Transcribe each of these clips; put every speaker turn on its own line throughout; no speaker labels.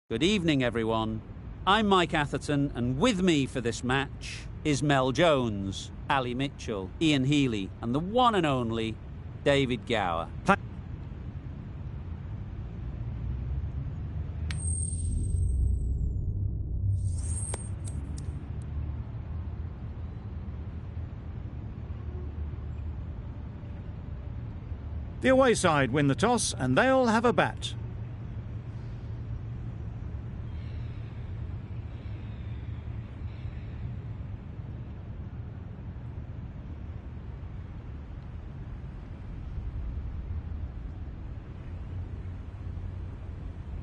Good evening, everyone. I'm Mike Atherton, and with me for this match is Mel Jones, Ali Mitchell, Ian Healy, and the one and only David Gower.
The away side win the toss, and they'll have a bat.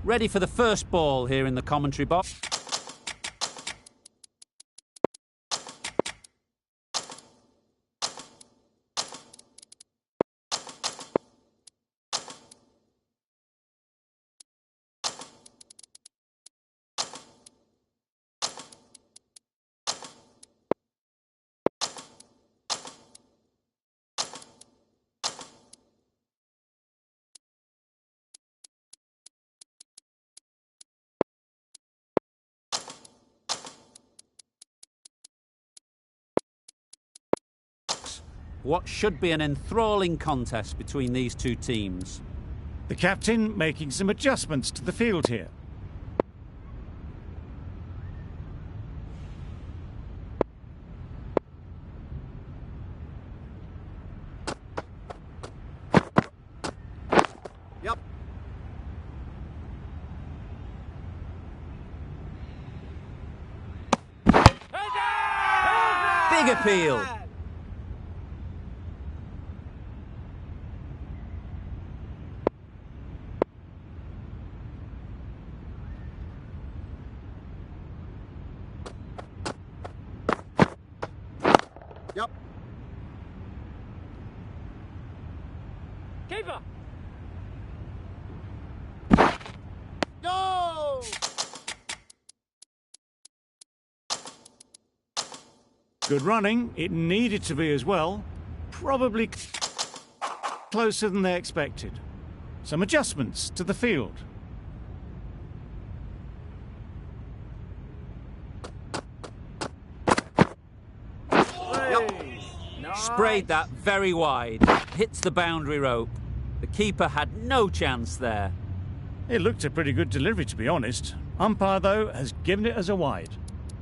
Ready for the first ball here in the commentary box. What should be an enthralling contest between these two teams.
The captain making some adjustments to the field here.
Yep. Big appeal.
Yep.
Keeper.
No!
Good running. It needed to be as well. Probably closer than they expected. Some adjustments to the field.
Sprayed that very wide. Hits the boundary rope. The keeper had no chance there.
It looked a pretty good delivery, to be honest. Umpire, though, has given it as a wide.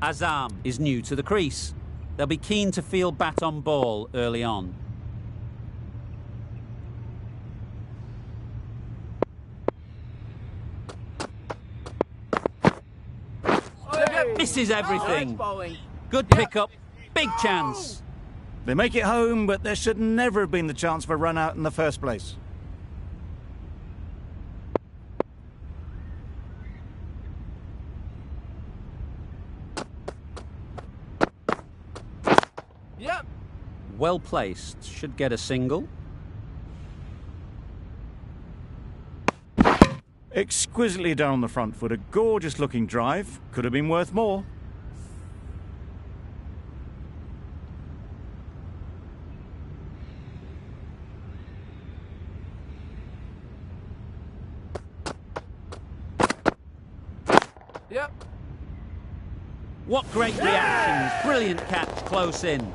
Azam is new to the crease. They'll be keen to feel bat on ball early on. Misses everything. Good pickup. Big chance.
They make it home, but there should never have been the chance for a run out in the first place.
Yep.
Well placed. Should get a single.
Exquisitely down the front foot. A gorgeous looking drive. Could have been worth more.
Yep.
What great reactions. Brilliant catch close in.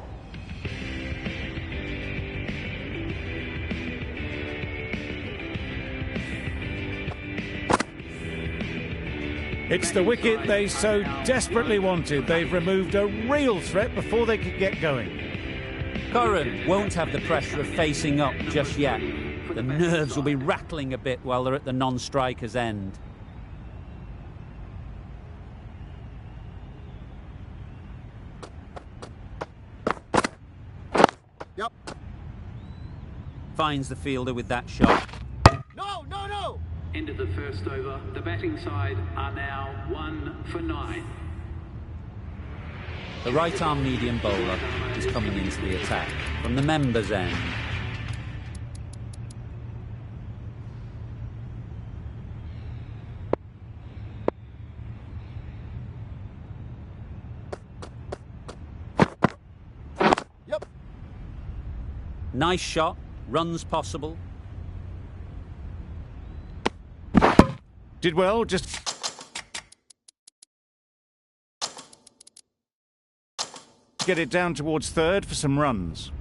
It's the wicket they so desperately wanted. They've removed a real threat before they could get going.
Curran won't have the pressure of facing up just yet. The nerves will be rattling a bit while they're at the non-striker's end.
Yep.
Finds the fielder with that shot.
No, no, no!
End of the first over. The batting side are now 1 for 9.
The right-arm medium bowler is coming into the attack from the members' end.
Yep.
Nice shot, runs possible.
Did well, just get it down towards third for some runs.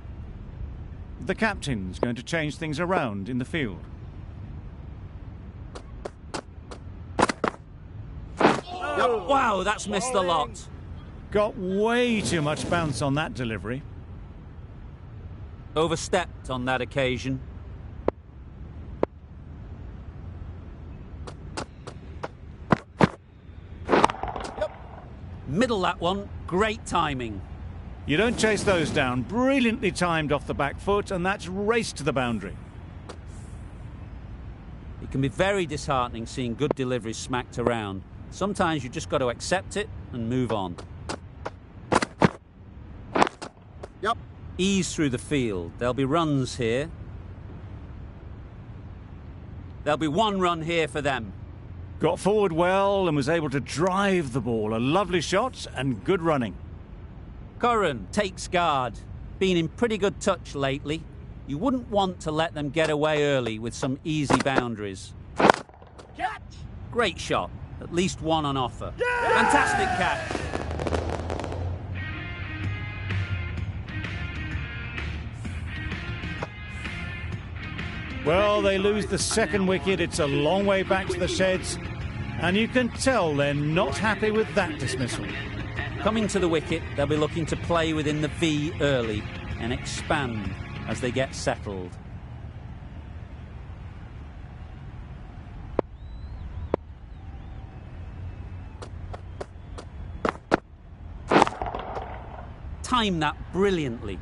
The captain's going to change things around in the field.
Wow, that's missed a lot.
Got way too much bounce on that delivery.
Overstepped on that occasion. Middle that one, great timing.
You don't chase those down. Brilliantly timed off the back foot, and that's raced to the boundary.
It can be very disheartening seeing good deliveries smacked around. Sometimes you've just got to accept it and move on.
Yep.
Ease through the field. There'll be runs here. There'll be 1 run here for them.
Got forward well and was able to drive the ball. A lovely shot and good running.
Curran takes guard. Been in pretty good touch lately. You wouldn't want to let them get away early with some easy boundaries.
Catch!
Great shot. At least 1 on offer. Yeah! Fantastic catch.
Well, they lose the second wicket. It's a long way back to the sheds. And you can tell they're not happy with that dismissal.
Coming to the wicket, they'll be looking to play within the V early and expand as they get settled. Time that brilliantly.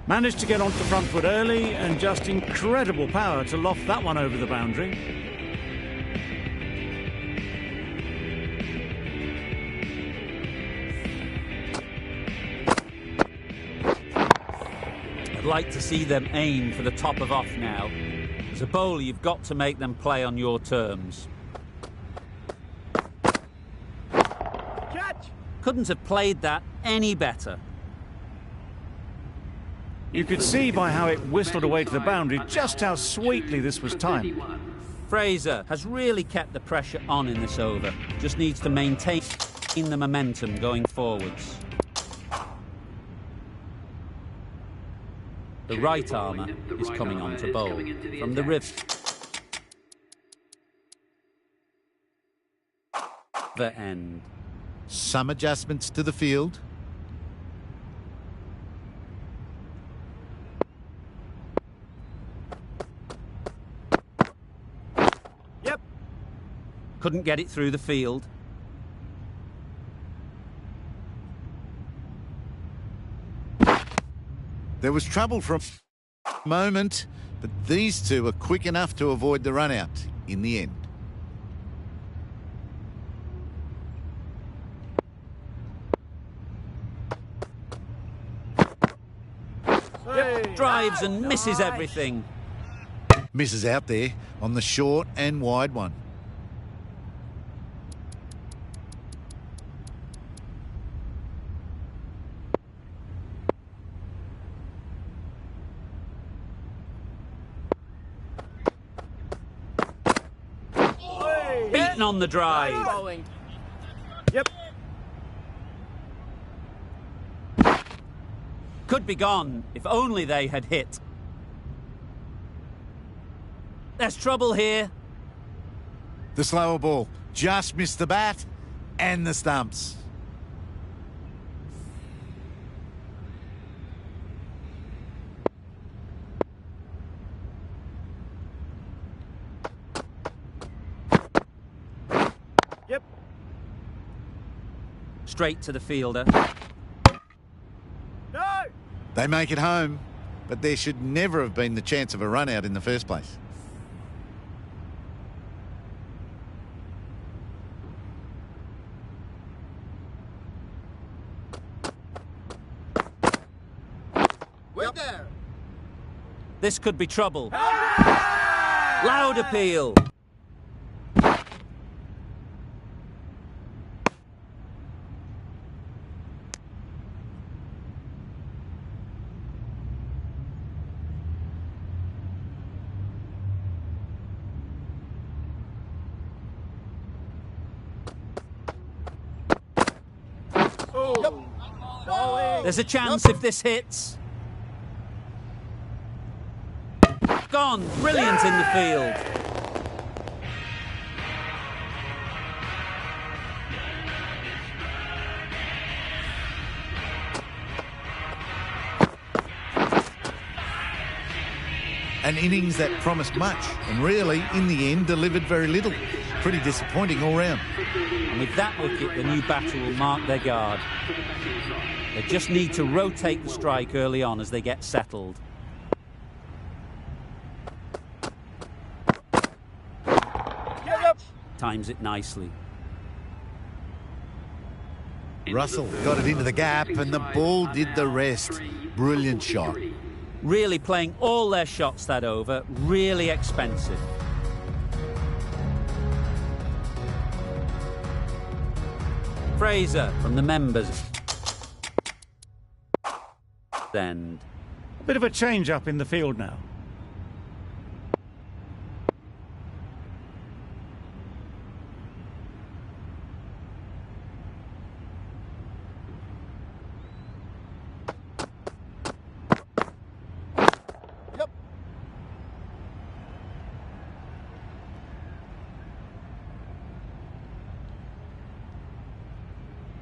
Managed to get onto front foot early and just incredible power to loft that one over the boundary.
I'd like to see them aim for the top of off now. As a bowler, you've got to make them play on your terms.
Catch!
Couldn't have played that any better.
You could see by how it whistled away to the boundary just how sweetly this was timed.
Fraser has really kept the pressure on in this over. Just needs to maintain the momentum going forwards. The right armour is coming on to bowl from the river end.
Some adjustments to the field.
Yep.
Couldn't get it through the field.
There was trouble from a moment, but these two are quick enough to avoid the run-out in the end.
Yep. Drives and misses everything.
Misses out there on the short and wide one.
Beaten on the drive.
Bowling. Yep.
Could be gone if only they had hit. There's trouble here.
The slower ball just missed the bat and the stumps.
straight to the fielder.
No!
They make it home, but there should never have been the chance of a run out in the first place.
We're there!
This could be trouble. Loud appeal. There's a chance if this hits. Gone. Brilliant in the field.
An innings that promised much and really, in the end, delivered very little. Pretty disappointing all round.
And with that wicket, the new batter will mark their guard. They just need to rotate the strike early on as they get settled. Times it nicely.
Russell got it into the gap and the ball did the rest. Brilliant shot.
Really playing all their shots that over. Really expensive. Fraser from the members. End.
A bit of a change-up in the field now.
Yep.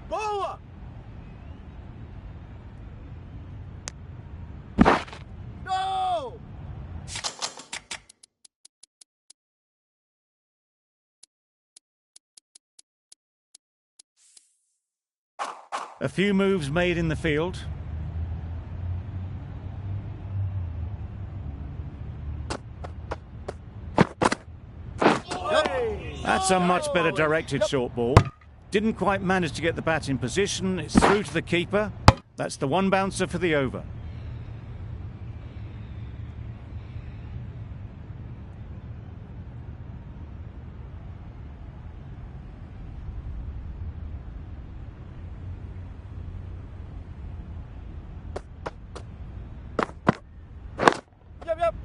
Bowler! No!
A few moves made in the field. That's a much better directed short ball. Didn't quite manage to get the bat in position. It's through to the keeper. That's the one bouncer for the over.
Yep.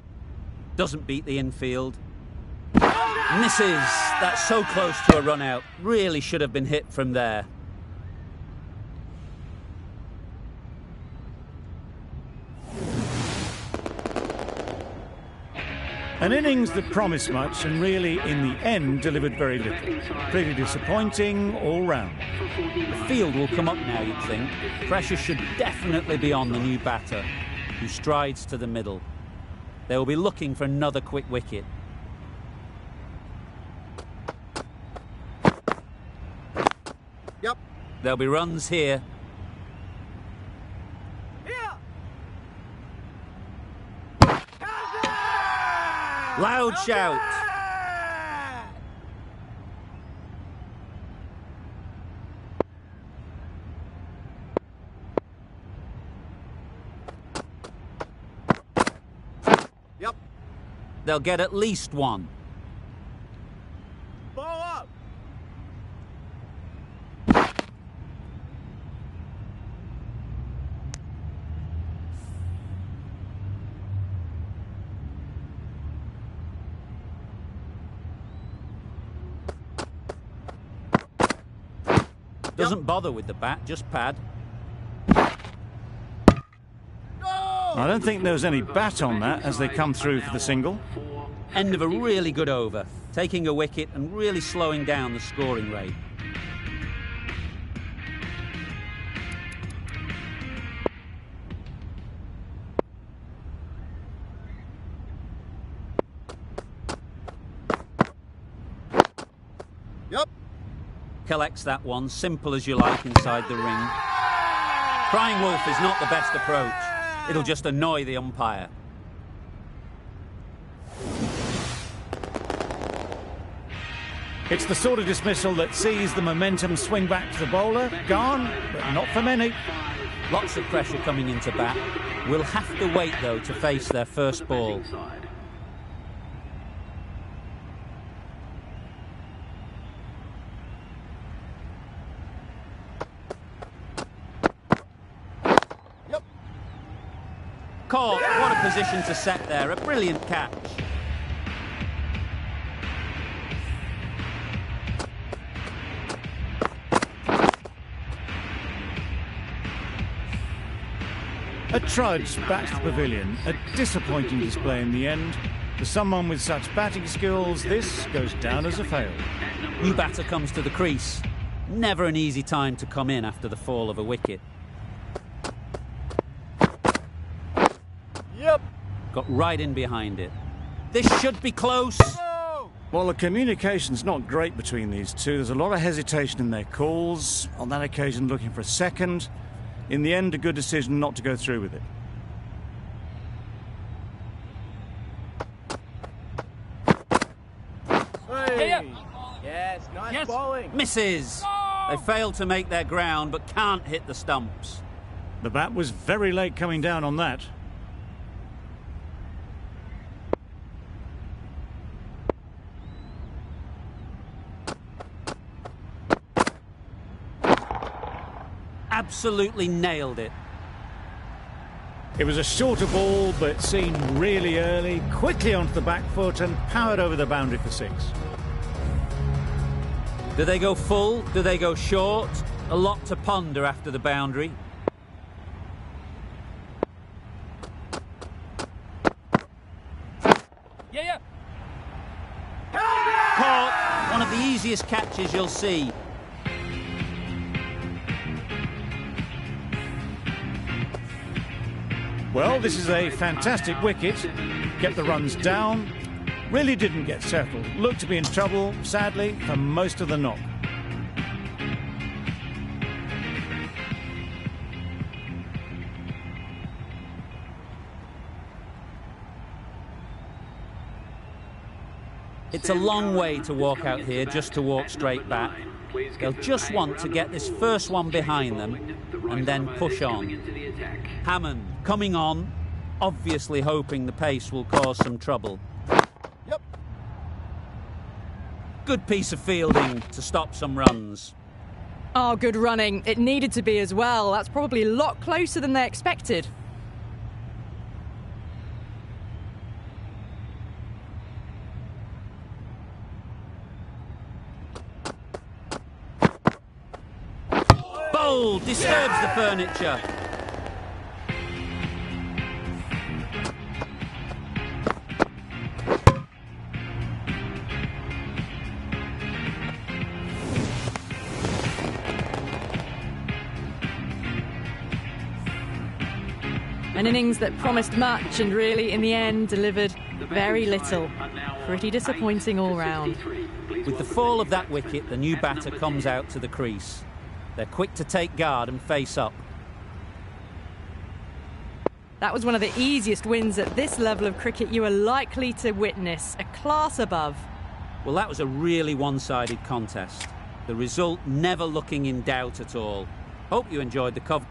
Doesn't beat the infield. Misses. That's so close to a run out. Really should have been hit from there.
An innings that promised much and really, in the end, delivered very little. Pretty disappointing all round.
The field will come up now, you'd think. Pressure should definitely be on the new batter, who strides to the middle. They will be looking for another quick wicket.
Yep.
There'll be runs here.
Here!
Loud shout.
Yep.
They'll get at least one.
Ball up.
Doesn't bother with the bat, just pad.
I don't think there was any bat on that as they come through for the single.
End of a really good over. Taking a wicket and really slowing down the scoring rate.
Yep.
collects that one, simple as you like, inside the ring. Crying wolf is not the best approach. It'll just annoy the umpire.
It's the sort of dismissal that sees the momentum swing back to the bowler. Gone, but not for many.
Lots of pressure coming into bat. We'll have to wait, though, to face their first ball.
Yep.
Caught. What a position to set there. A brilliant catch.
A trudge back to the pavilion. A disappointing display in the end. For someone with such batting skills, this goes down as a fail.
New batter comes to the crease. Never an easy time to come in after the fall of a wicket.
Yep.
Got right in behind it. This should be close.
No.
Well, the communication's not great between these two. There's a lot of hesitation in their calls. On that occasion, looking for a second. In the end, a good decision not to go through with it.
Hey.
Yep.
Yes, nice
Yes.
bowling.
Misses. They failed to make their ground, but can't hit the stumps.
The bat was very late coming down on that.
Absolutely nailed it.
It was a shorter ball, but seen really early, quickly onto the back foot and powered over the boundary for 6.
Do they go full? Do they go short? A lot to ponder after the boundary.
Yeah.
Caught. One of the easiest catches you'll see.
Well, this is a fantastic wicket. Kept the runs down. Really didn't get settled. Looked to be in trouble, sadly, for most of the knock.
It's a long way to walk out here just to walk straight back. They'll just want to get this first one behind them and then push on. Hammond coming on, obviously hoping the pace will cause some trouble.
Yep.
Good piece of fielding to stop some runs.
Oh, good running. It needed to be as well. That's probably a lot closer than they expected.
Bold, disturbs the furniture.
An innings that promised much and really, in the end, delivered very little. Pretty disappointing all round.
With the fall of that wicket, the new batter comes out to the crease. They're quick to take guard and face up.
That was one of the easiest wins at this level of cricket you are likely to witness. A class above.
Well, that was a really one-sided contest. The result never looking in doubt at all. Hope you enjoyed the coverage.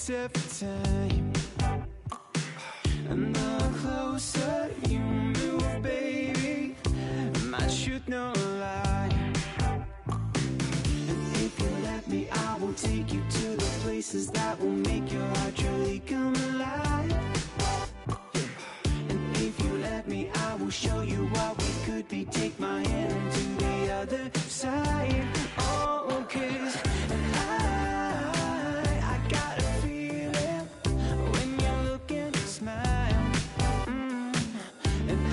hurts every time. And the closer you move, baby, my truth no lie. And if you let me, I will take you to the places that will make your heart truly come alive. And if you let me, I will show you what we could be. Take my hand to the other side. Oh, 'cause I got a feeling when you look and you smile. And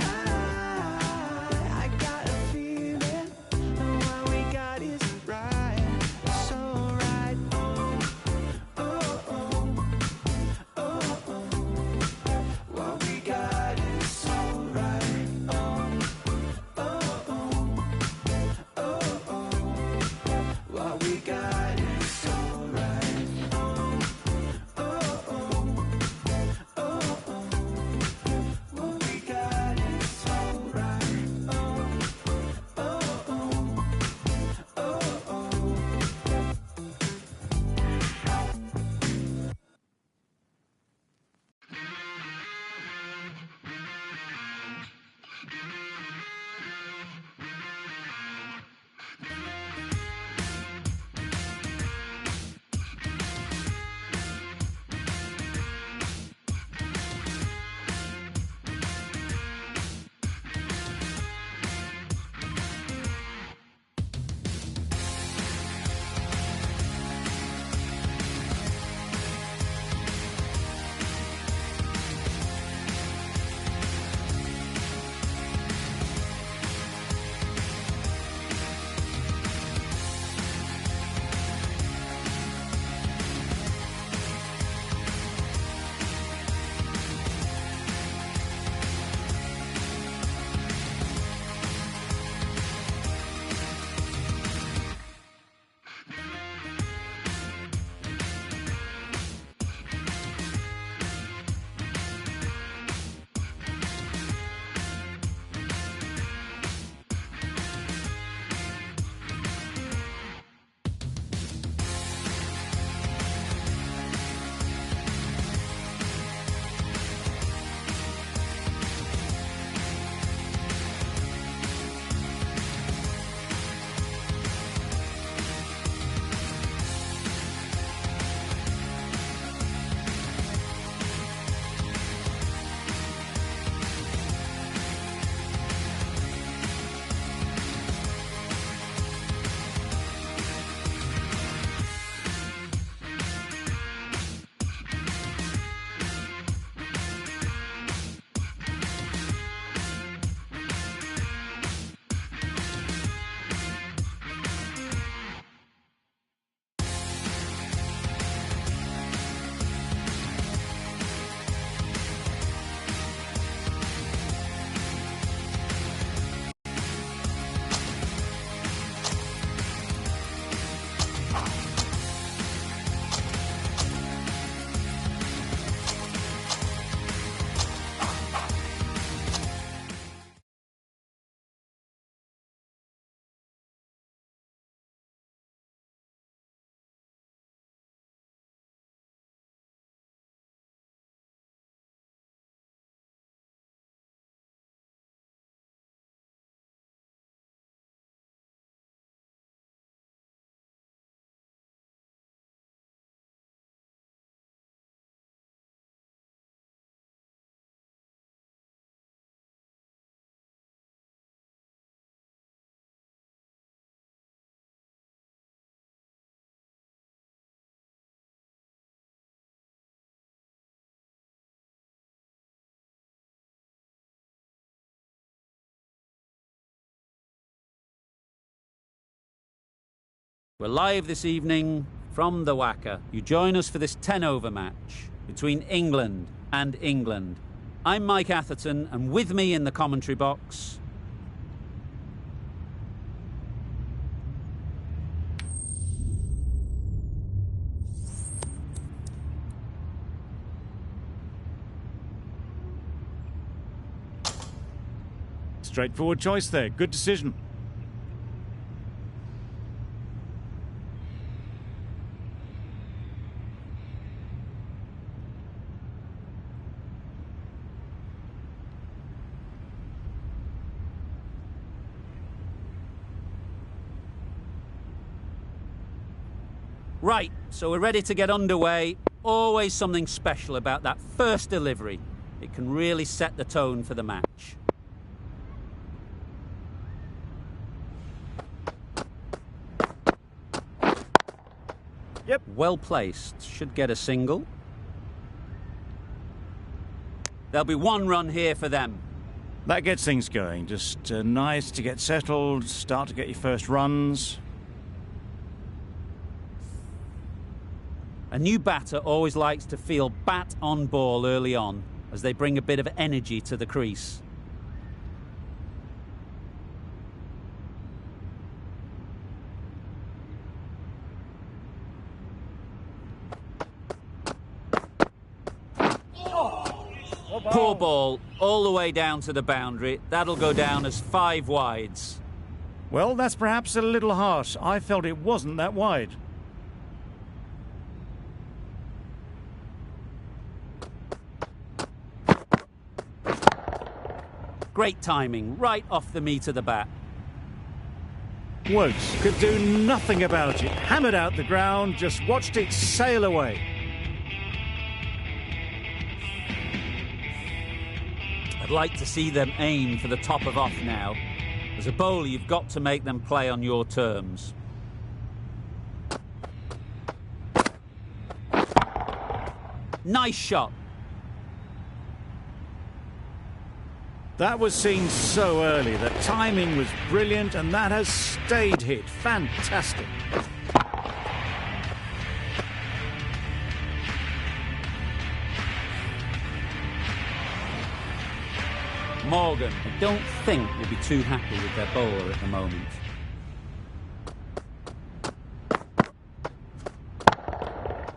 I got a feeling what we got is right. So right. Oh, oh, oh, oh. What we got is so right. Oh, oh, oh, oh, oh. What we got is so right. Oh, oh, oh, oh, oh. What we got is so right. Oh, oh, oh, oh, oh.
We're live this evening from the Wacker. You join us for this 10-over match between England and England. I'm Mike Atherton, and with me in the commentary box,
Straightforward choice there. Good decision.
Right, so we're ready to get underway. Always something special about that first delivery. It can really set the tone for the match.
Yep.
Well placed. Should get a single. There'll be one run here for them.
That gets things going. Just nice to get settled, start to get your first runs.
A new batter always likes to feel bat on ball early on, as they bring a bit of energy to the crease. Poor ball, all the way down to the boundary. That'll go down as 5 wides.
Well, that's perhaps a little harsh. I felt it wasn't that wide.
Great timing, right off the meat of the bat.
Wokes could do nothing about it. Hammered out the ground, just watched it sail away.
I'd like to see them aim for the top of off now. As a bowler, you've got to make them play on your terms. Nice shot.
That was seen so early. The timing was brilliant, and that has stayed hit. Fantastic.
Morgan, I don't think will be too happy with their bowler at the moment.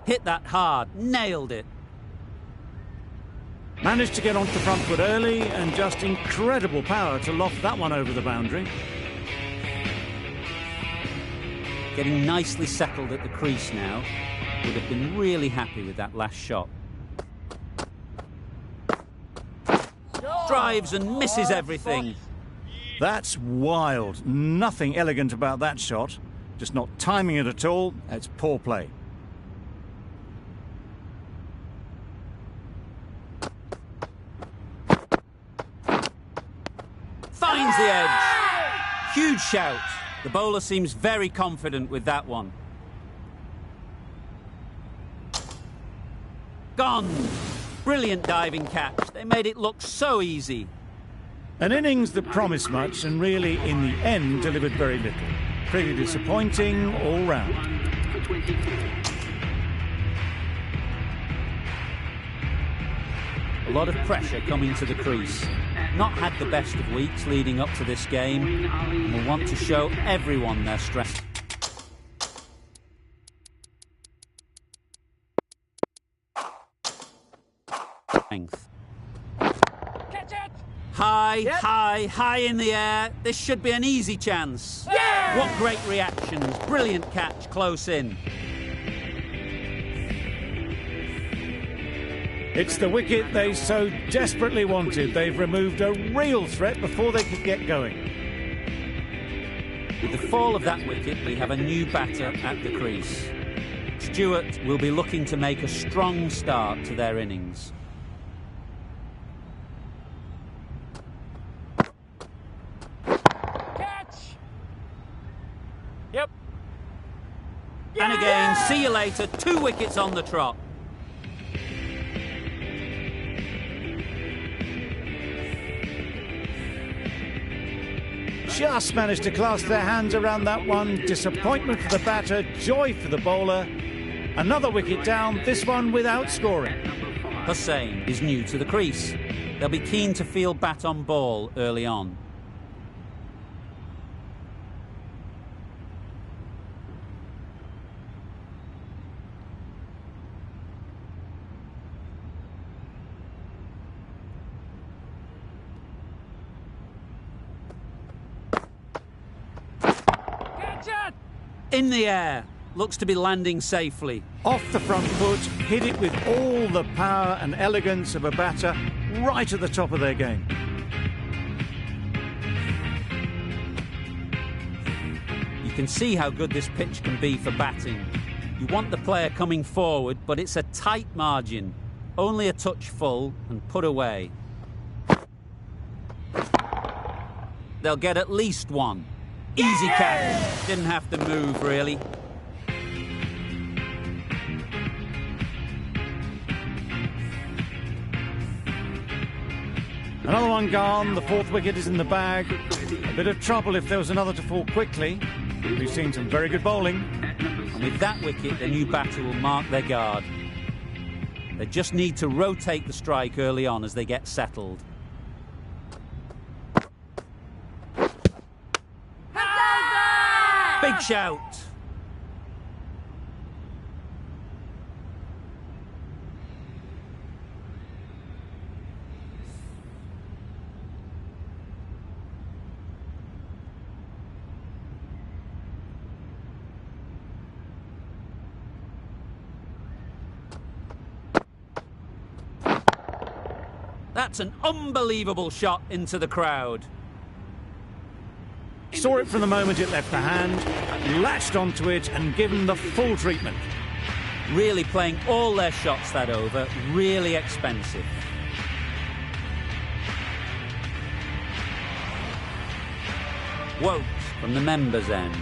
Hit that hard, nailed it.
Managed to get onto the front foot early, and just incredible power to loft that one over the boundary.
Getting nicely settled at the crease now. Would have been really happy with that last shot. Drives and misses everything.
That's wild. Nothing elegant about that shot. Just not timing it at all. It's poor play.
Finds the edge. Huge shout. The bowler seems very confident with that one. Gone. Brilliant diving catch. They made it look so easy.
An innings that promised much and really, in the end, delivered very little. Pretty disappointing all round.
A lot of pressure coming to the crease. Not had the best of weeks leading up to this game, and will want to show everyone their strength.
Catch it!
High,
Yep.
high, high in the air. This should be an easy chance.
Yeah!
What great reactions. Brilliant catch close in.
It's the wicket they so desperately wanted. They've removed a real threat before they could get going.
With the fall of that wicket, we have a new batter at the crease. Stewart will be looking to make a strong start to their innings.
Catch! Yep.
And again, see you later. 2 wickets on the trot.
Just managed to clasp their hands around that one. Disappointment for the batter, joy for the bowler. Another wicket down, this one without scoring.
Hussain is new to the crease. They'll be keen to feel bat on ball early on.
Catch it!
In the air. Looks to be landing safely.
Off the front foot, hit it with all the power and elegance of a batter right at the top of their game.
You can see how good this pitch can be for batting. You want the player coming forward, but it's a tight margin. Only a touch full and put away. They'll get at least one. Easy catch. Didn't have to move, really.
Another one gone. The fourth wicket is in the bag. A bit of trouble if there was another to fall quickly. We've seen some very good bowling.
And with that wicket, the new batter will mark their guard. They just need to rotate the strike early on as they get settled. Big shout. That's an unbelievable shot into the crowd.
Saw it from the moment it left the hand, latched onto it and given the full treatment.
Really playing all their shots that over, really expensive. Woke from the members' end.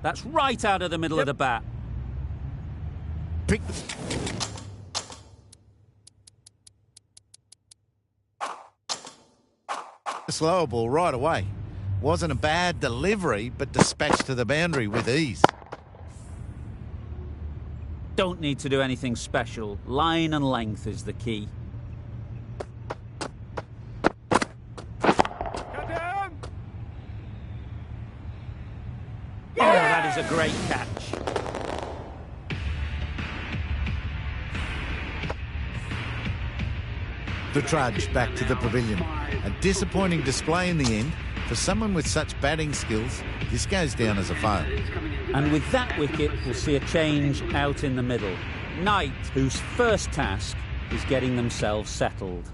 That's right out of the middle of the bat.
Pick the slower ball right away. Wasn't a bad delivery, but dispatched to the boundary with ease.
Don't need to do anything special. Line and length is the key. Oh, that is a great catch.
The trudge back to the pavilion. A disappointing display in the end. For someone with such batting skills, this goes down as a fail.
And with that wicket, we'll see a change out in the middle. Knight, whose first task is getting themselves settled.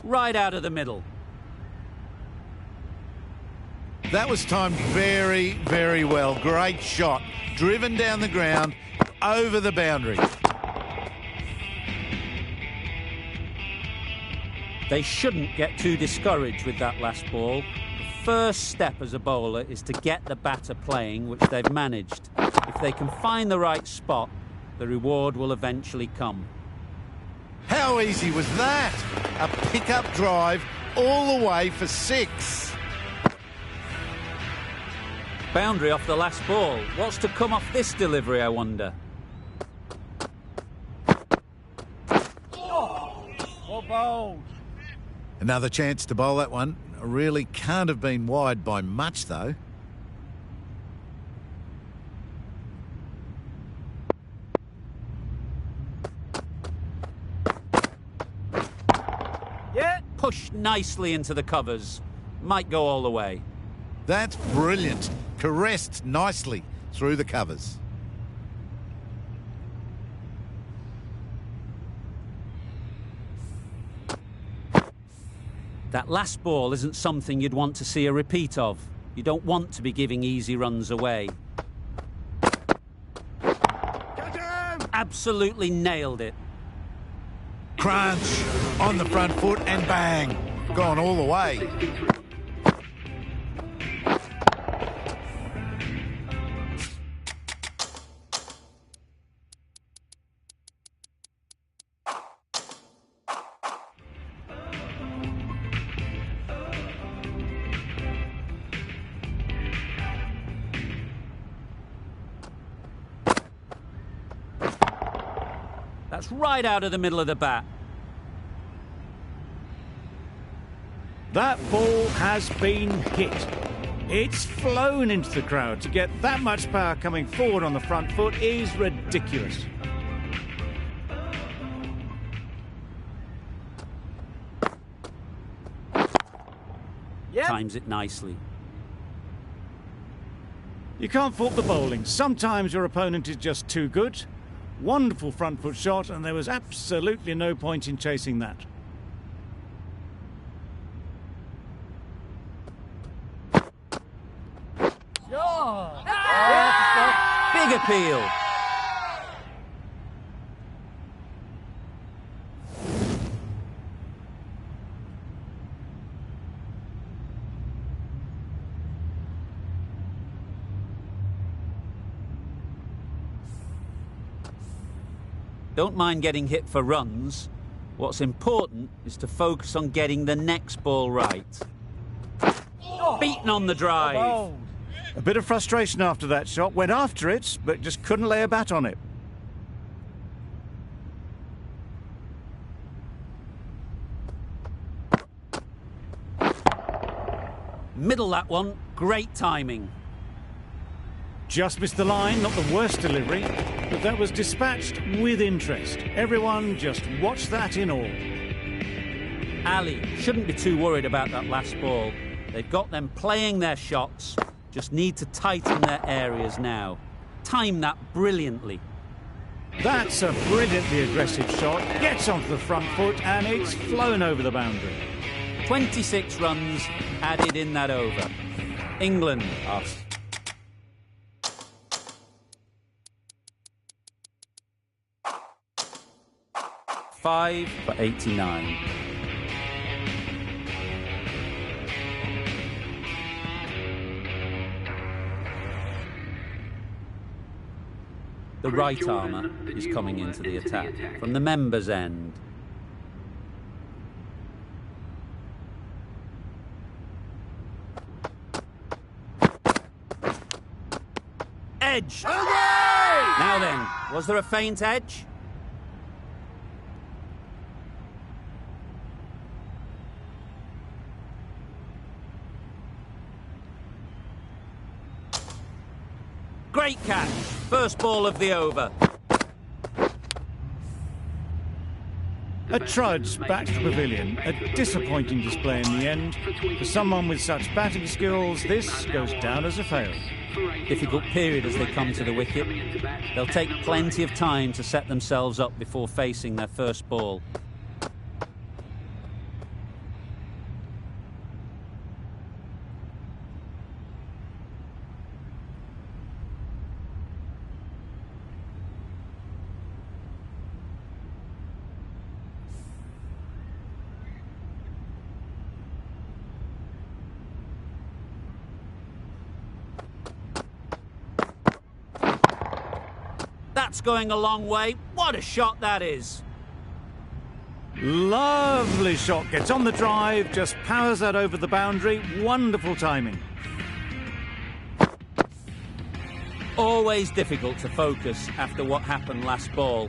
Right out of the middle.
That was timed very, very well. Great shot. Driven down the ground, over the boundary.
They shouldn't get too discouraged with that last ball. The first step as a bowler is to get the batter playing, which they've managed. If they can find the right spot, the reward will eventually come.
How easy was that? A pick-up drive all the way for 6.
Boundary off the last ball. What's to come off this delivery, I wonder?
Well bowled.
Another chance to bowl that one. Really can't have been wide by much, though.
Yeah.
Pushed nicely into the covers. Might go all the way.
That's brilliant. Caressed nicely through the covers.
That last ball isn't something you'd want to see a repeat of. You don't want to be giving easy runs away.
Catch him!
Absolutely nailed it.
Crunch on the front foot and bang. Gone all the way.
That's right out of the middle of the bat.
That ball has been hit. It's flown into the crowd. To get that much power coming forward on the front foot is ridiculous.
Yep.
Times it nicely.
You can't fault the bowling. Sometimes your opponent is just too good. Wonderful front foot shot, and there was absolutely no point in chasing that.
Big appeal. Don't mind getting hit for runs. What's important is to focus on getting the next ball right. Beaten on the drive.
A bit of frustration after that shot. Went after it, but just couldn't lay a bat on it.
Middle that one. Great timing.
Just missed the line, not the worst delivery, but that was dispatched with interest. Everyone just watched that in awe.
Ali shouldn't be too worried about that last ball. They've got them playing their shots, just need to tighten their areas now. Time that brilliantly.
That's a brilliantly aggressive shot, gets onto the front foot, and it's flown over the boundary.
26 runs added in that over. England are 5 for 89. The right armour is coming into the attack from the members' end. Edge! Now then, was there a faint edge? Great catch. First ball of the over.
A trudge back to the pavilion. A disappointing display in the end. For someone with such batting skills, this goes down as a fail.
Difficult period as they come to the wicket. They'll take plenty of time to set themselves up before facing their first ball. That's going a long way. What a shot that is.
Lovely shot. Gets on the drive, just powers that over the boundary. Wonderful timing.
Always difficult to focus after what happened last ball.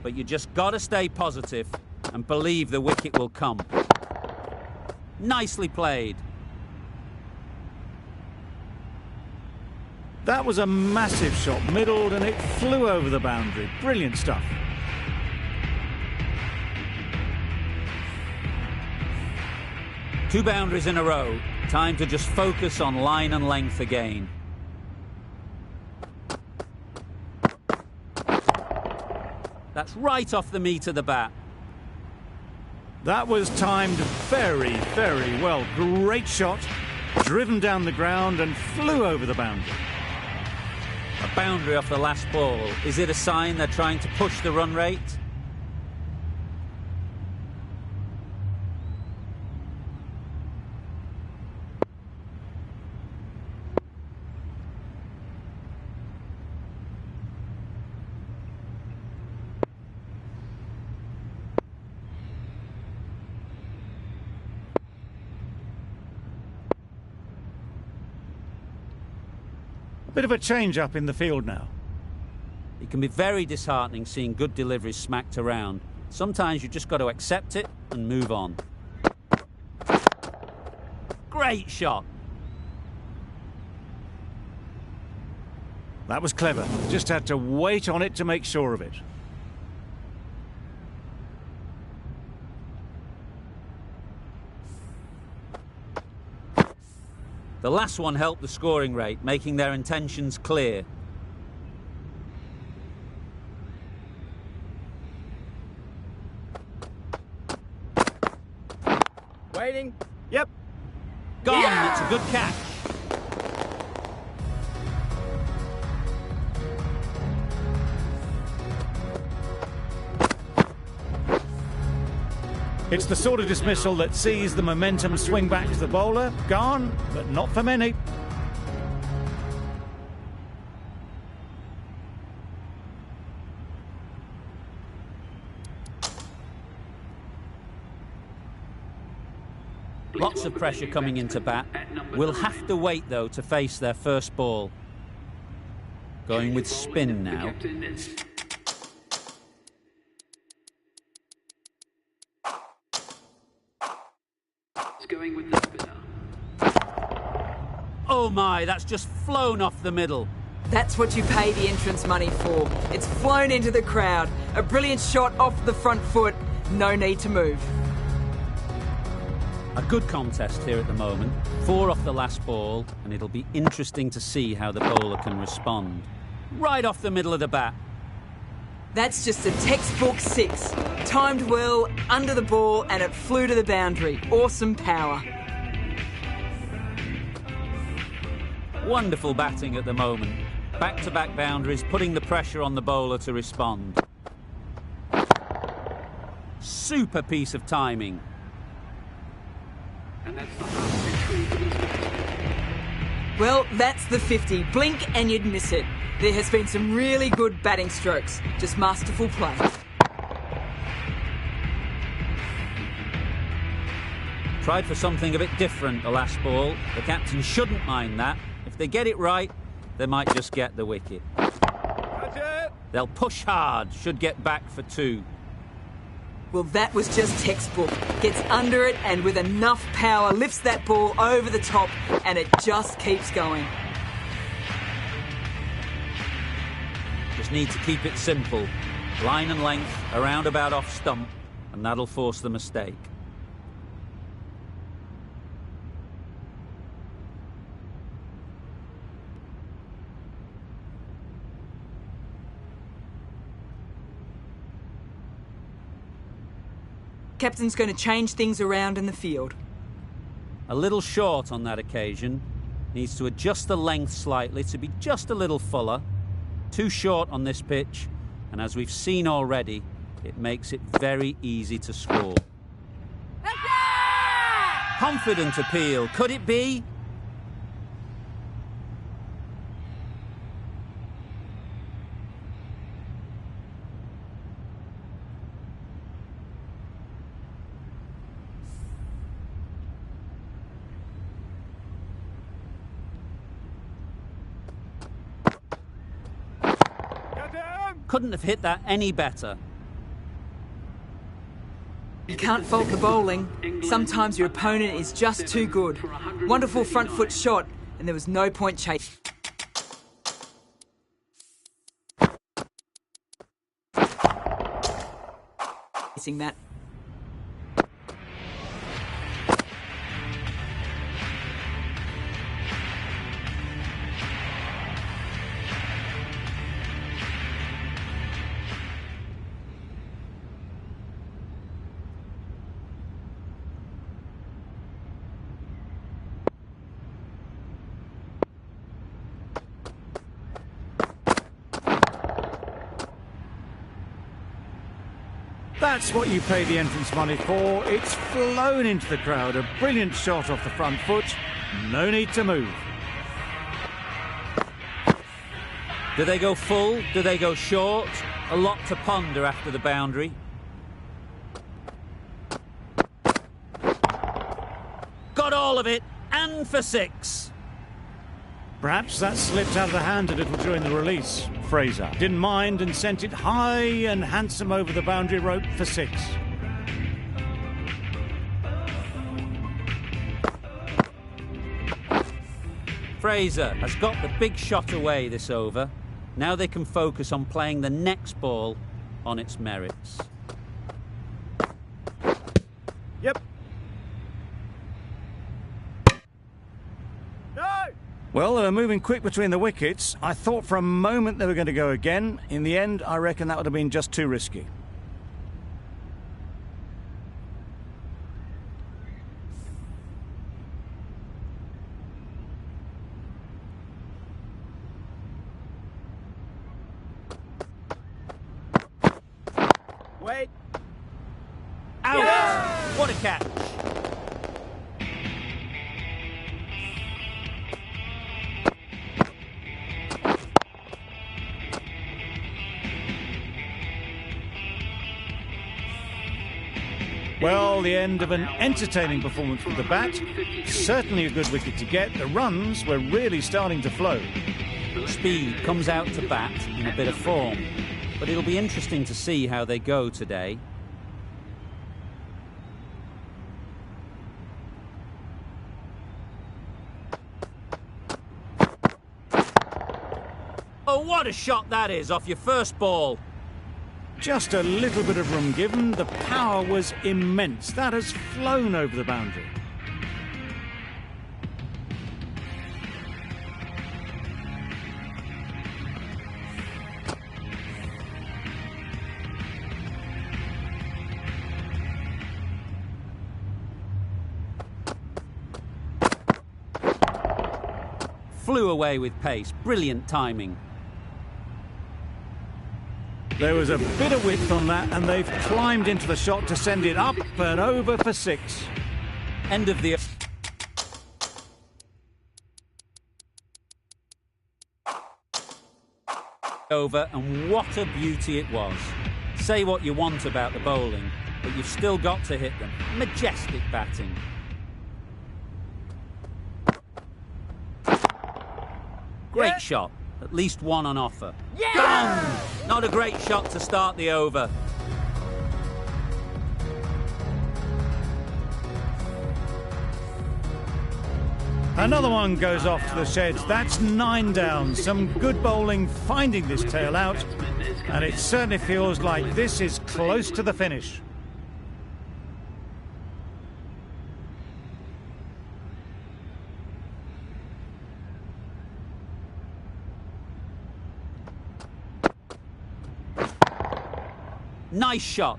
But you just got to stay positive and believe the wicket will come. Nicely played.
That was a massive shot, middled, and it flew over the boundary. Brilliant stuff.
Two boundaries in a row. Time to just focus on line and length again. That's right off the meat of the bat.
That was timed very, very well. Great shot, driven down the ground and flew over the boundary.
A boundary off the last ball. Is it a sign they're trying to push the run rate?
Bit of a change-up in the field now.
It can be very disheartening seeing good deliveries smacked around. Sometimes you've just got to accept it and move on. Great shot.
That was clever. Just had to wait on it to make sure of it.
The last one helped the scoring rate, making their intentions clear.
Waiting. Yep.
Gone. It's a good catch.
It's the sort of dismissal that sees the momentum swing back to the bowler. Gone, but not for many.
Lots of pressure coming into bat. We'll have to wait, though, to face their first ball. Going with spin now.
Going with the spinner.
Oh my, that's just flown off the middle.
That's what you pay the entrance money for. It's flown into the crowd. A brilliant shot off the front foot. No need to move.
A good contest here at the moment. 4 off the last ball, and it'll be interesting to see how the bowler can respond. Right off the middle of the bat.
That's just a textbook 6. Timed well, under the ball, and it flew to the boundary. Awesome power.
Wonderful batting at the moment. Back-to-back boundaries, putting the pressure on the bowler to respond. Super piece of timing.
And that's the half century for this batsman.
Well, that's the 50. Blink and you'd miss it. There has been some really good batting strokes. Just masterful play.
Tried for something a bit different the last ball. The captain shouldn't mind that. If they get it right, they might just get the wicket.
Catch it.
They'll push hard, should get back for 2.
Well, that was just textbook. Gets under it and with enough power lifts that ball over the top and it just keeps going.
Just need to keep it simple. Line and length, around about off stump, and that'll force the mistake.
Captain's going to change things around in the field.
A little short on that occasion. Needs to adjust the length slightly to be just a little fuller. Too short on this pitch, and as we've seen already, it makes it very easy to score. Confident appeal, could it be? Couldn't have hit that any better.
You can't fault the bowling. Sometimes your opponent is just too good. Wonderful front foot shot, and there was no point chasing that.
That's what you pay the entrance money for. It's flown into the crowd. A brilliant shot off the front foot. No need to move.
Do they go full? Do they go short? A lot to ponder after the boundary. Got all of it, and for 6.
Perhaps that slipped out of the hand a little during the release. Fraser didn't mind and sent it high and handsome over the boundary rope for 6.
Fraser has got the big shot away this over. Now they can focus on playing the next ball on its merits.
Yep. No.
Well, they were moving quick between the wickets. I thought for a moment they were going to go again. In the end, I reckon that would have been just too risky.
Wait.
Out!
Yeah!
What a catch!
Well, the end of an entertaining performance with the bat. Certainly a good wicket to get. The runs were really starting to flow.
Speed comes out to bat in a bit of form, but it'll be interesting to see how they go today. Oh, what a shot that is off your first ball.
Just a little bit of room given. The power was immense. That has flown over the boundary.
Flew away with pace. Brilliant timing.
There was a bit of width on that, and they've climbed into the shot to send it up and over for 6.
End of the... over, and what a beauty it was. Say what you want about the bowling, but you've still got to hit them. Majestic batting. Great shot. At least one on offer.
Yeah!
Gone! Not a great shot to start the over.
Another one goes off to the sheds. That's 9 down. Some good bowling finding this tail out, and it certainly feels like this is close to the finish.
Nice shot.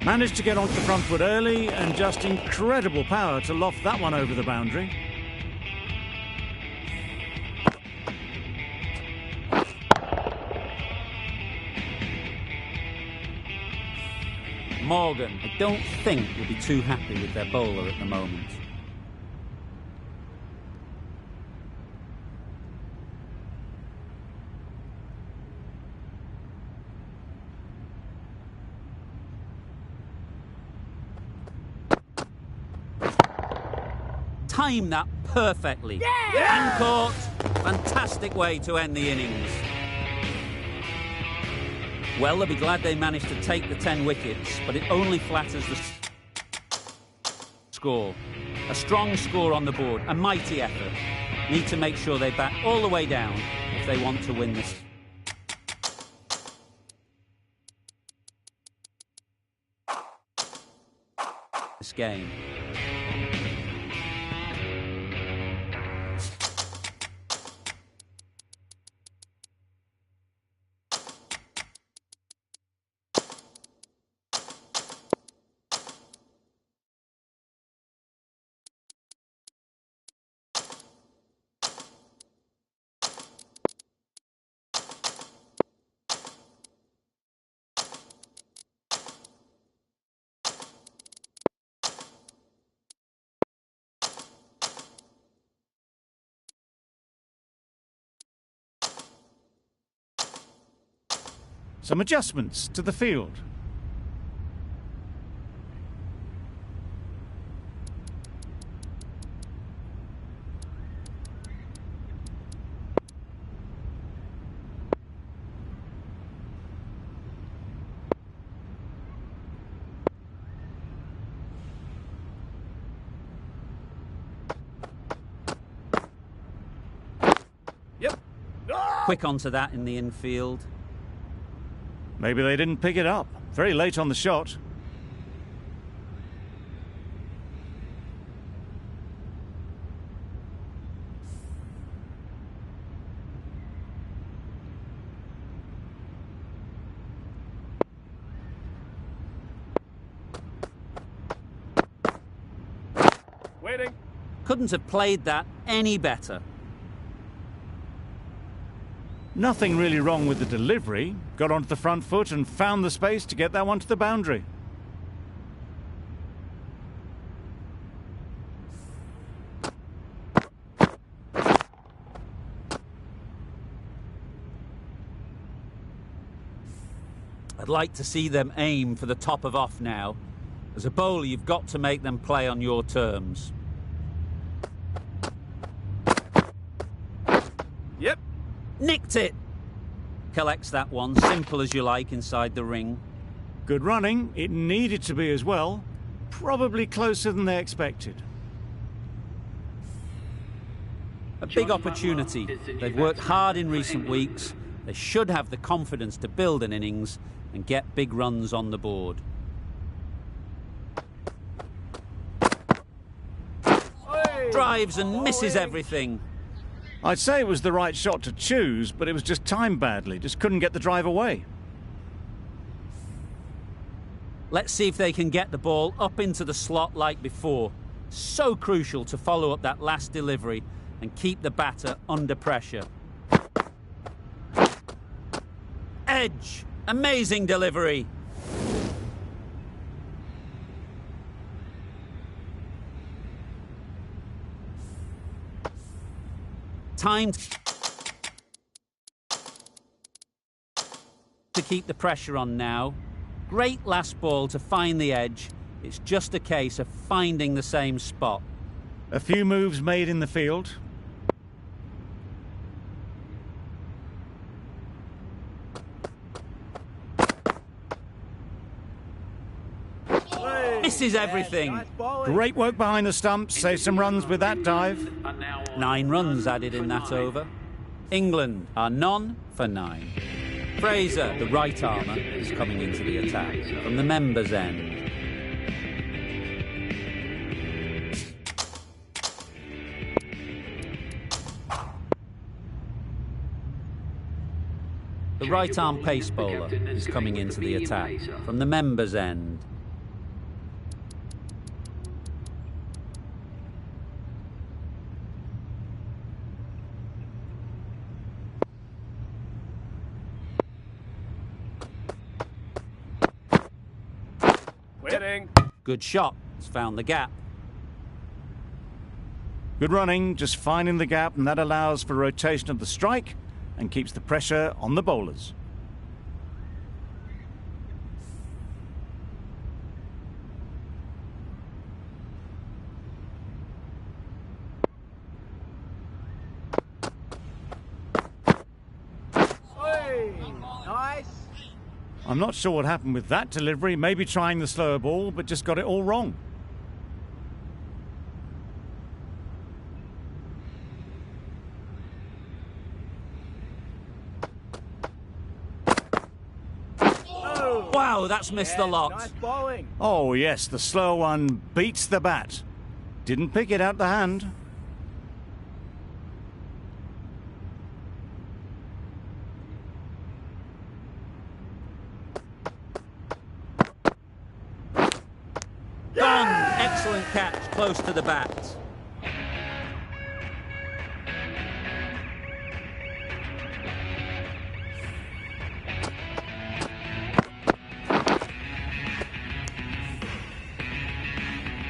Managed to get onto the front foot early, and just incredible power to loft that one over the boundary.
Morgan, I don't think will be too happy with their bowler at the moment. Timed that perfectly.
Yeah!
And caught. Fantastic way to end the innings. Well, they'll be glad they managed to take the 10 wickets, but it only flatters the score. A strong score on the board, a mighty effort. Need to make sure they bat all the way down if they want to win this game.
Some adjustments to the field.
Yep.
Quick onto that in the infield.
Maybe they didn't pick it up. Very late on the shot.
Waiting.
Couldn't have played that any better.
Nothing really wrong with the delivery. Got onto the front foot and found the space to get that one to the boundary.
I'd like to see them aim for the top of off now. As a bowler, you've got to make them play on your terms.
Yep.
Nicked it! Collects that one, simple as you like, inside the ring.
Good running. It needed to be as well. Probably closer than they expected.
A big opportunity. They've worked hard in recent weeks. They should have the confidence to build an innings and get big runs on the board. Drives and misses everything.
I'd say it was the right shot to choose, but it was just timed badly. Just couldn't get the drive away.
Let's see if they can get the ball up into the slot like before. So crucial to follow up that last delivery and keep the batter under pressure. Edge! Amazing delivery! Time to keep the pressure on now. Great last ball to find the edge. It's just a case of finding the same spot.
A few moves made in the field.
Misses everything.
Great work behind the stumps. Saved some runs with that dive.
9 runs added in that over. England are none for 9. Fraser, the right armour, is coming into the attack from the members' end. The right arm pace bowler is coming into the attack from the members' end.
Waiting.
Good shot. It's found the gap.
Good running, just finding the gap, and that allows for rotation of the strike and keeps the pressure on the bowlers.
Nice.
I'm not sure what happened with that delivery, maybe trying the slower ball, but just got it all wrong.
Wow, that's missed the lot.
Nice bowling.
Oh yes, the slow one beats the bat. Didn't pick it out the hand.
Done! Excellent catch, close to the bat.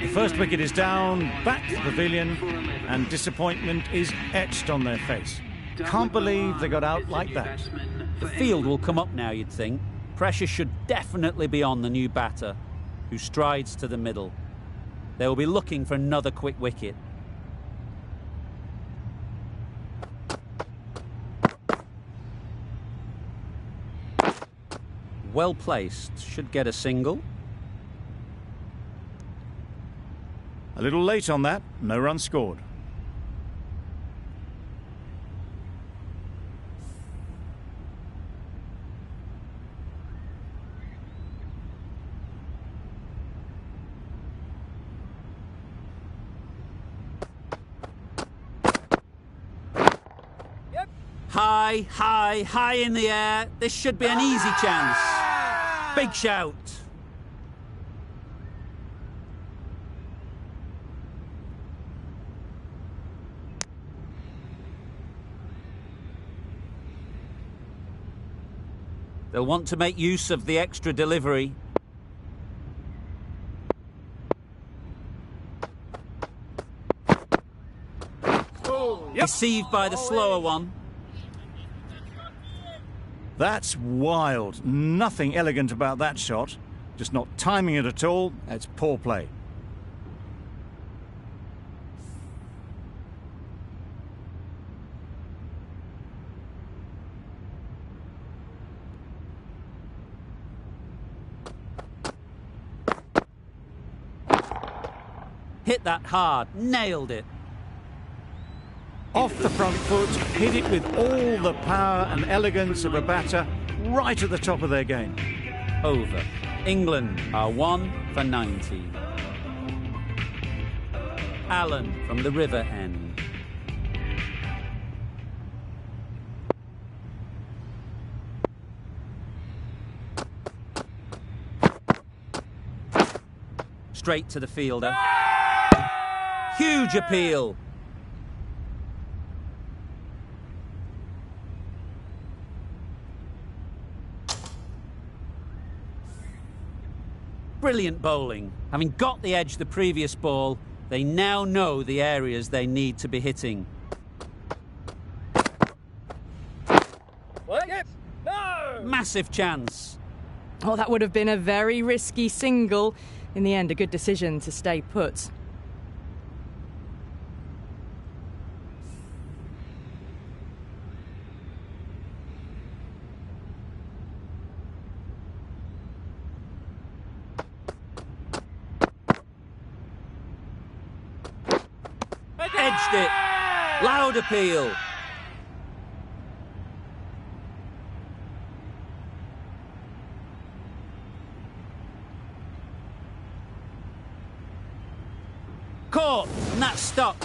The first wicket is down, back to the pavilion, and disappointment is etched on their face. Can't believe they got out like that.
The field will come up now, you'd think. Pressure should definitely be on the new batter, who strides to the middle. They will be looking for another quick wicket. Well placed, should get a single.
A little late on that, no run scored.
High, high, high in the air. This should be an easy chance. Big shout. They'll want to make use of the extra delivery. Deceived by the slower one.
That's wild. Nothing elegant about that shot. Just not timing it at all. It's poor play.
Hit that hard. Nailed it.
Off the front foot, hit it with all the power and elegance of a batter, right at the top of their game.
Over. England are 1 for 90. Allen from the river end. Straight to the fielder. Huge appeal. Brilliant bowling. Having got the edge the previous ball, they now know the areas they need to be hitting.
No!
Massive chance.
Oh, that would have been a very risky single. In the end, a good decision to stay put.
Edged it. Loud appeal. Caught, and that's stuck.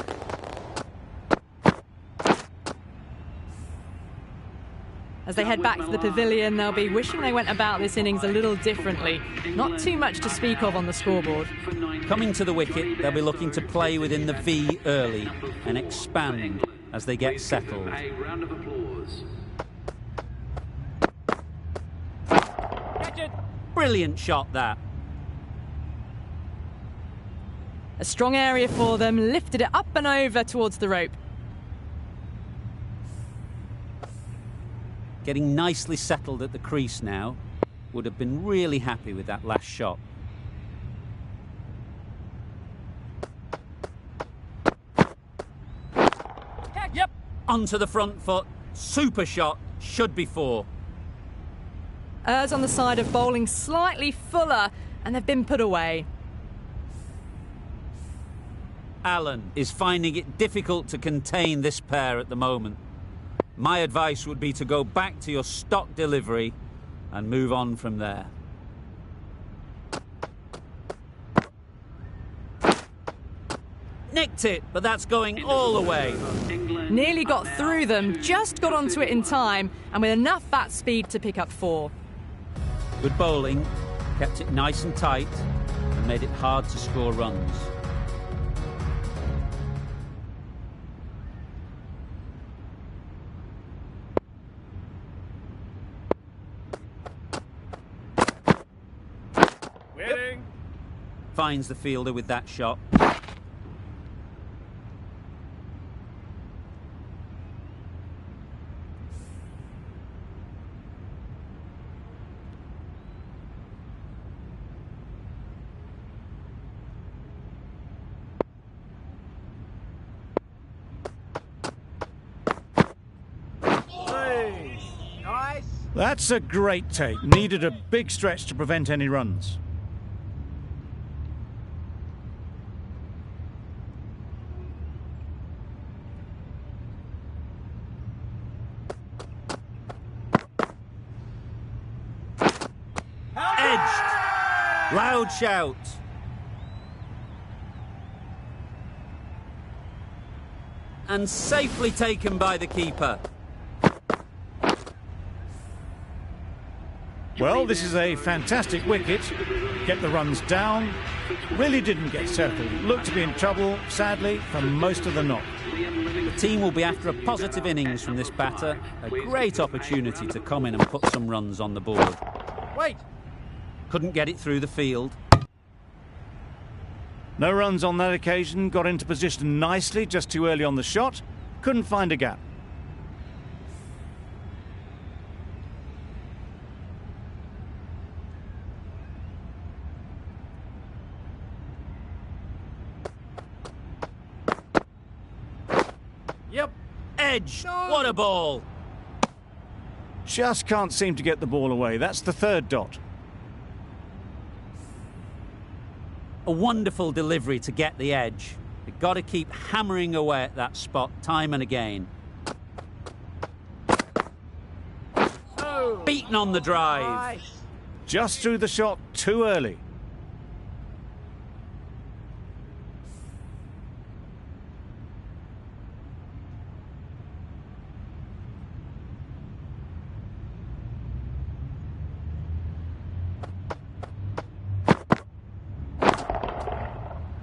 As they head back to the pavilion, they'll be wishing they went about this innings a little differently. Not too much to speak of on the scoreboard.
Coming to the wicket, they'll be looking to play within the V early and expand as they get settled.
A round of applause.
Catch it.
Brilliant shot, that.
A strong area for them, lifted it up and over towards the rope.
Getting nicely settled at the crease now. Would have been really happy with that last shot.
Yep.
Onto the front foot. Super shot. Should be 4.
Ers on the side of bowling slightly fuller, and they've been put away.
Allen is finding it difficult to contain this pair at the moment. My advice would be to go back to your stock delivery and move on from there. Nicked it, but that's going all the way.
Nearly got through them, just got onto it in time, and with enough bat speed to pick up 4.
Good bowling, kept it nice and tight, and made it hard to score runs.
Winning.
Finds the fielder with that shot.
Hey, nice.
That's a great take. Needed a big stretch to prevent any runs.
Edged. Loud shout. And safely taken by the keeper.
Well, this is a fantastic wicket. Get the runs down. Really didn't get settled. Looked to be in trouble, sadly, for most of the knock.
Liam Livingstone
team will be after a positive innings from this batter. A great opportunity to come in and put some runs on the board.
Wait.
Couldn't get it through the field.
No runs on that occasion, got into position nicely, just too early on the shot. Couldn't find a gap.
Yep.
Edge!
No.
What a ball!
Just can't seem to get the ball away. That's the third dot.
A wonderful delivery to get the edge. You've got to keep hammering away at that spot time and again.
No.
Beaten on the drive.
Nice.
Just threw the shot too early.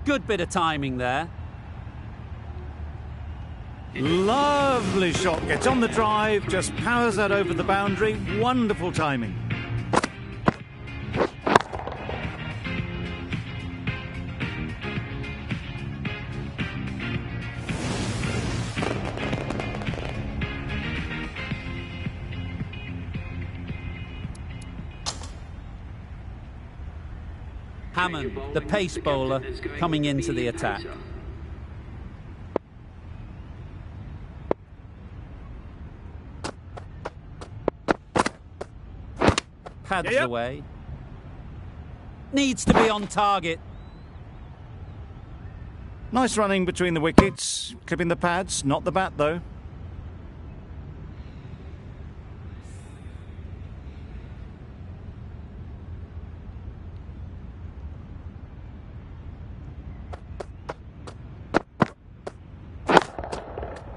Good bit of timing there.
Lovely shot. Gets on the drive, just powers that over the boundary. Wonderful timing.
Hammond, the pace bowler, coming into the attack. Pads
Yep.
away. Needs to be on target.
Nice running between the wickets. Clipping the pads, not the bat though.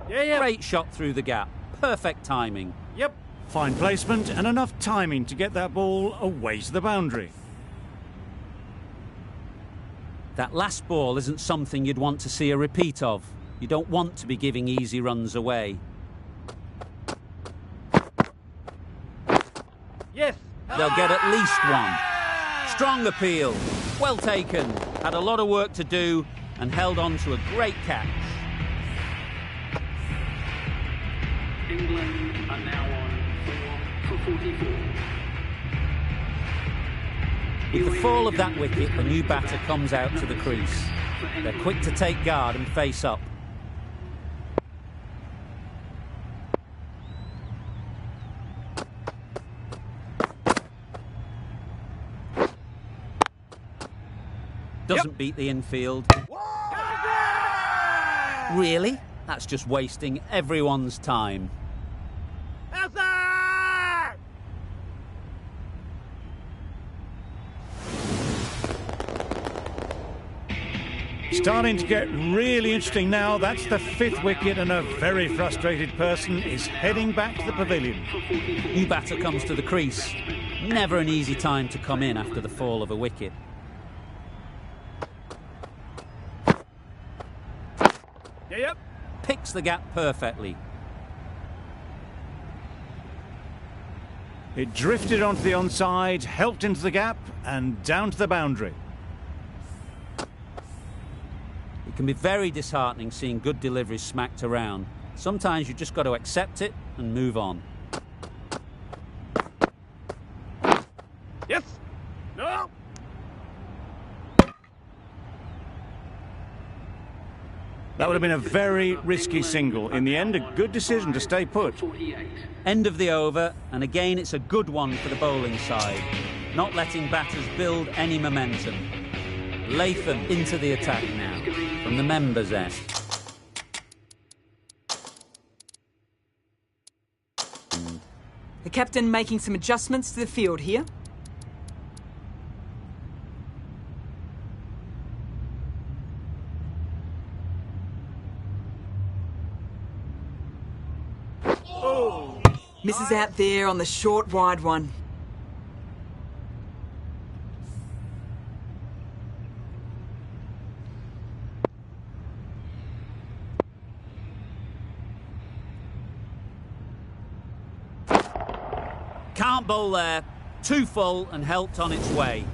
Yeah.
Great shot through the gap. Perfect timing.
Yep.
Fine placement and enough timing to get that ball away to the boundary.
That last ball isn't something you'd want to see a repeat of. You don't want to be giving easy runs away.
Yes.
They'll get at least one. Strong appeal. Well taken. Had a lot of work to do and held on to a great catch.
England are now on 4 for 44.
With the fall of that wicket, the new batter comes out to the crease. They're quick to take guard and face up. Doesn't beat the infield. Really? That's just wasting everyone's time.
Outside!
Starting to get really interesting now. That's the fifth wicket and a very frustrated person is heading back to the pavilion.
New batter comes to the crease. Never an easy time to come in after the fall of a wicket.
Yep.
Picks the gap perfectly.
It drifted onto the onside, helped into the gap and down to the boundary.
It can be very disheartening seeing good deliveries smacked around. Sometimes you've just got to accept it and move on.
Yes. No.
That would have been a very risky single. In the end, a good decision to stay put.
48.
End of the over, and again it's a good one for the bowling side. Not letting batters build any momentum. Latham into the attack now, from the members' end.
The captain making some adjustments to the field here. Misses out there on the short, wide one.
Can't bowl there. Too full and helped on its way.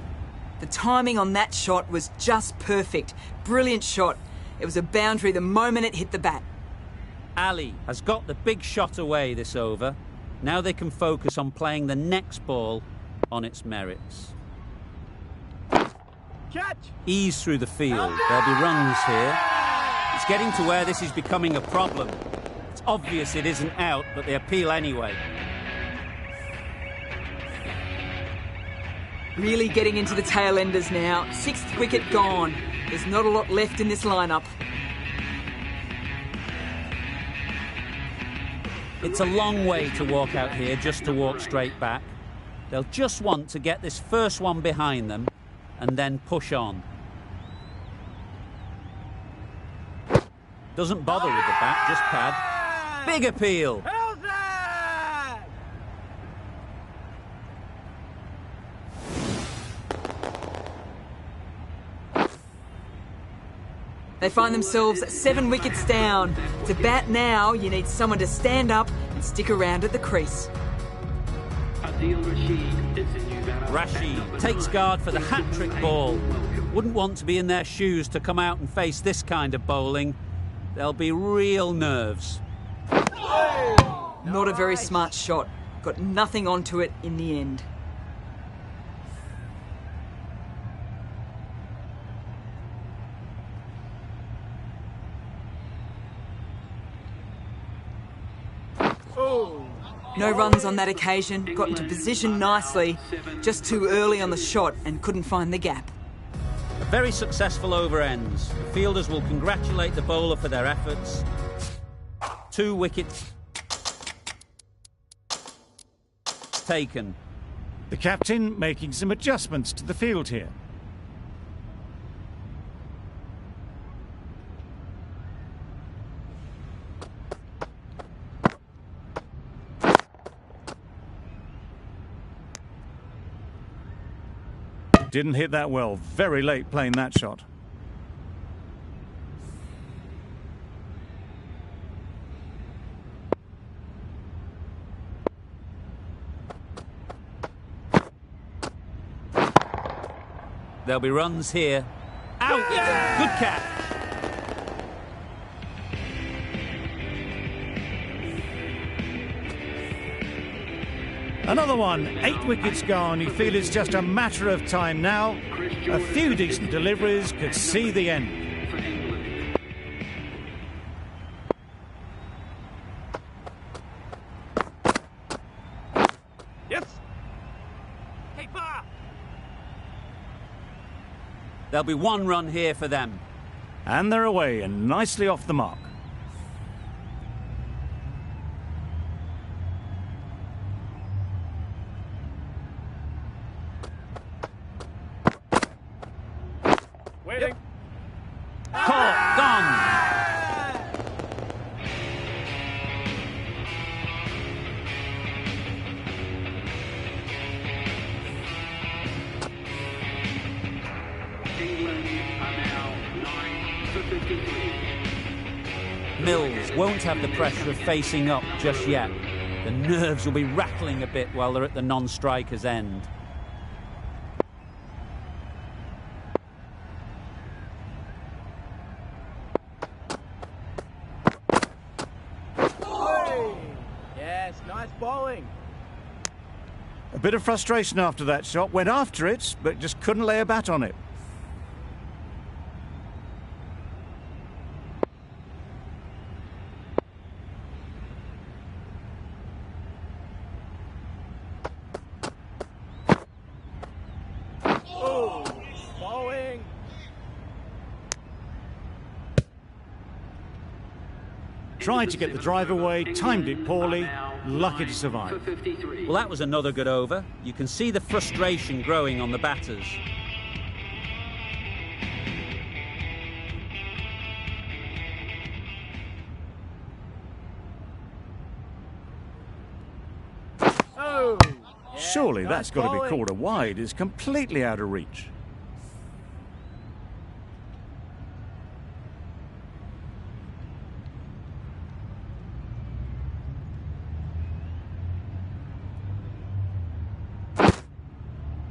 The timing on that shot was just perfect. Brilliant shot. It was a boundary the moment it hit the bat.
Ali has got the big shot away this over. Now they can focus on playing the next ball on its merits.
Catch!
Ease through the field. There'll be runs here. It's getting to where this is becoming a problem. It's obvious it isn't out, but they appeal anyway.
Really getting into the tail enders now. 6th wicket gone. There's not a lot left in this lineup.
It's a long way to walk out here just to walk straight back. They'll just want to get this first one behind them and then push on. Doesn't bother with the bat, just pad. Big appeal.
They find themselves 7 wickets down. To bat now, you need someone to stand up and stick around at the crease.
Rashid takes guard for the hat-trick ball. Wouldn't want to be in their shoes to come out and face this kind of bowling. There'll be real nerves.
Not a very smart shot. Got nothing onto it in the end. No runs on that occasion, got into position nicely, just too early on the shot and couldn't find the gap.
A very successful over ends. The fielders will congratulate the bowler for their efforts. 2 wickets taken.
The captain making some adjustments to the field here. Didn't hit that well. Very late playing that shot.
There'll be runs here. Out! Good catch.
Another one, 8 wickets gone. You feel it's just a matter of time now. A few decent deliveries could see the end.
Yes! Keeper!
There'll be 1 run here for them.
And they're away and nicely off the mark.
Waiting.
Caught, gone.
England are now 9 for 53.
Mills won't have the pressure of facing up just yet. The nerves will be rattling a bit while they're at the non-striker's end.
Yes, nice bowling.
A bit of frustration after that shot. Went after it, but just couldn't lay a bat on it.
Bowling.
Tried to get the drive away, timed it poorly, lucky to survive.
Well, that was another good over. You can see the frustration growing on the batters.
Oh!
Surely that's got to be
bowling.
called a wide. It's completely out of reach.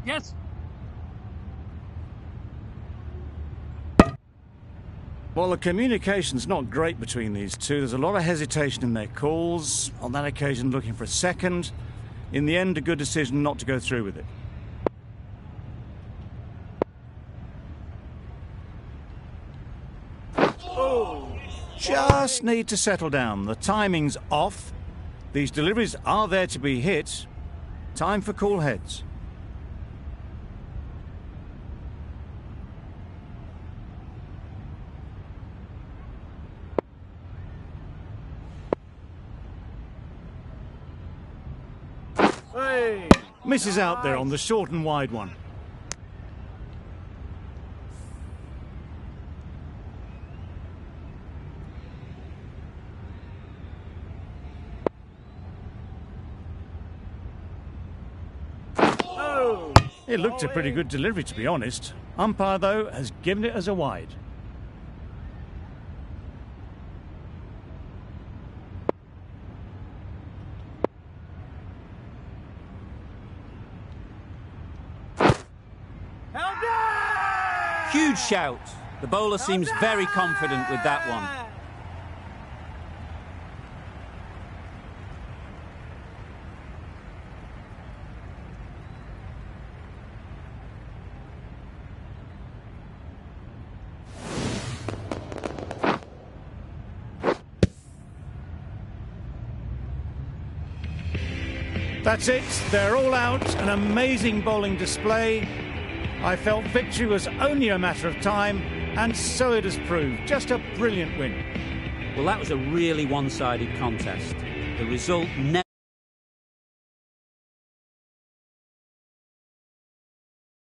Yes.
Well, the communication's not great between these two. There's a lot of hesitation in their calls. On that occasion, looking for a second. In the end, a good decision not to go through with it. Just need to settle down. The timing's off. These deliveries are there to be hit. Time for cool heads.
Hey.
Misses out there on the short and wide one.
Oh.
It looked a pretty good delivery, to be honest. Umpire, though, has given it as a wide.
Huge shout. The bowler seems very confident with that one.
That's it. They're all out. An amazing bowling display. I felt victory was only a matter of time, and so it has proved. Just a brilliant win.
Well, that was a really one-sided contest. The result never